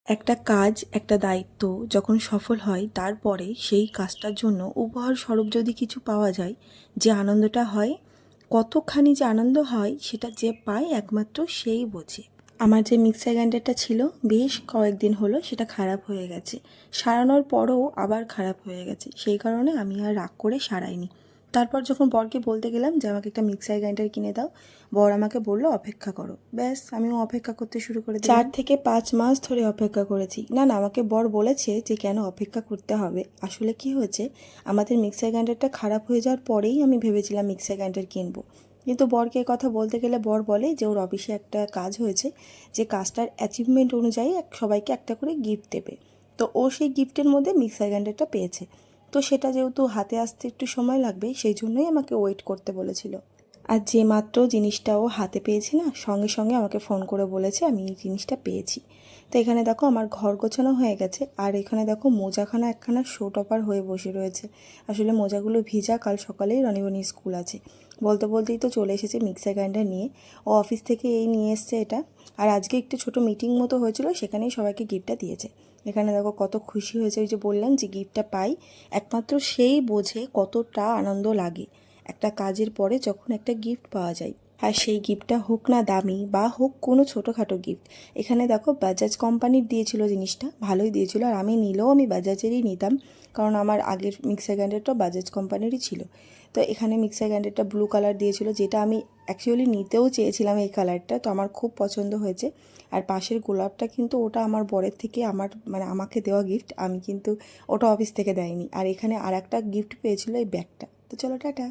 একটা কাজ, একটা দায়িত্ব যখন সফল হয় তারপরে সেই কাজটার জন্য উপহার স্বরূপ যদি কিছু পাওয়া যায়, যে আনন্দটা হয়, কতখানি যে আনন্দ হয় সেটা যে পায় একমাত্র সেই বোঝে। আমার যে মিক্সার গ্রাইন্ডারটা ছিল বেশ কয়েকদিন হলো সেটা খারাপ হয়ে গেছে। সারানোর পরও আবার খারাপ হয়ে গেছে, সেই কারণে আমি আর রাগ করে সারাইনি। তারপর যখন বরকে বলতে গেলাম যে আমাকে একটা মিক্সার গ্রাইন্ডার কিনে দাও, বর আমাকে বললো অপেক্ষা করো। ব্যাস, আমিও অপেক্ষা করতে শুরু করে দিলাম। 4 থেকে 5 মাস ধরে অপেক্ষা করেছি। না, আমাকে বর বলেছে যে কেন অপেক্ষা করতে হবে। আসলে কি হয়েছে, আমাদের মিক্সার গ্রাইন্ডারটা খারাপ হয়ে যাওয়ার পরেই আমি ভেবেছিলাম মিক্সার গ্রাইন্ডার কিনবো। কিন্তু বরকে কথা বলতে গেলে বর বলে যে ওর অফিসে একটা কাজ হয়েছে, যে কাজটার অ্যাচিভমেন্ট অনুযায়ী সবাইকে একটা করে গিফট দেবে। তো ও সেই গিফটের মধ্যে মিক্সার গ্রাইন্ডারটা পেয়েছে। তো সেটা যেহেতু হাতে আসতে একটু সময় লাগবে, সেই জন্যই আমাকে ওয়েট করতে বলেছিল। আর যে মাত্র জিনিসটা ও হাতে পেয়েছি না, সঙ্গে সঙ্গে আমাকে ফোন করে বলেছে আমি এই জিনিসটা পেয়েছি। তো এখানে দেখো আমার ঘর গোছানো হয়ে গেছে, আর এখানে দেখো মোজাখানা একখানা শো টপার হয়ে বসে রয়েছে। আসলে মোজাগুলো ভিজা, কাল সকালেই রনিবনি স্কুল আছে। বলতে বলতেই তো চলে এসেছে মিক্সার গ্রাইন্ডার নিয়ে। ও অফিস থেকে এই নিয়ে এসছে এটা। আর আজকে একটু ছোটো মিটিং মতো হয়েছিল, সেখানেই সবাইকে গিফটটা দিয়েছে। এখানে দেখো কত খুশি হয়েছে। ওই যে বললাম যে গিফটটা পাই, একমাত্র সেই বোঝে কতটা আনন্দ লাগে একটা কাজের পরে যখন একটা গিফট পাওয়া যায়। আর সেই গিফটটা হোক না দামি বা হোক কোনো ছোটোখাটো গিফট। এখানে দেখো বাজাজ কোম্পানির দিয়েছিল জিনিসটা, ভালোই দিয়েছিল। আর আমি নিলেও আমি বাজাজেরই নিতাম, কারণ আমার আগের মিক্সার গ্রাইন্ডারটা বাজাজ কোম্পানিরই ছিল। তো এখানে মিক্সার গ্রাইন্ডারটা ব্লু কালার দিয়েছিল, যেটা আমি অ্যাকচুয়ালি নিতেও চেয়েছিলাম এই কালারটা। তো আমার খুব পছন্দ হয়েছে। আর পাশের গোলাপটা কিন্তু ওটা আমার বরের থেকে আমাকে দেওয়া গিফট, আমি কিন্তু ওটা অফিস থেকে দেয়নি। আর এখানে আর একটা গিফট পেয়েছিল, এই ব্যাগটা। তো চলো টাটা।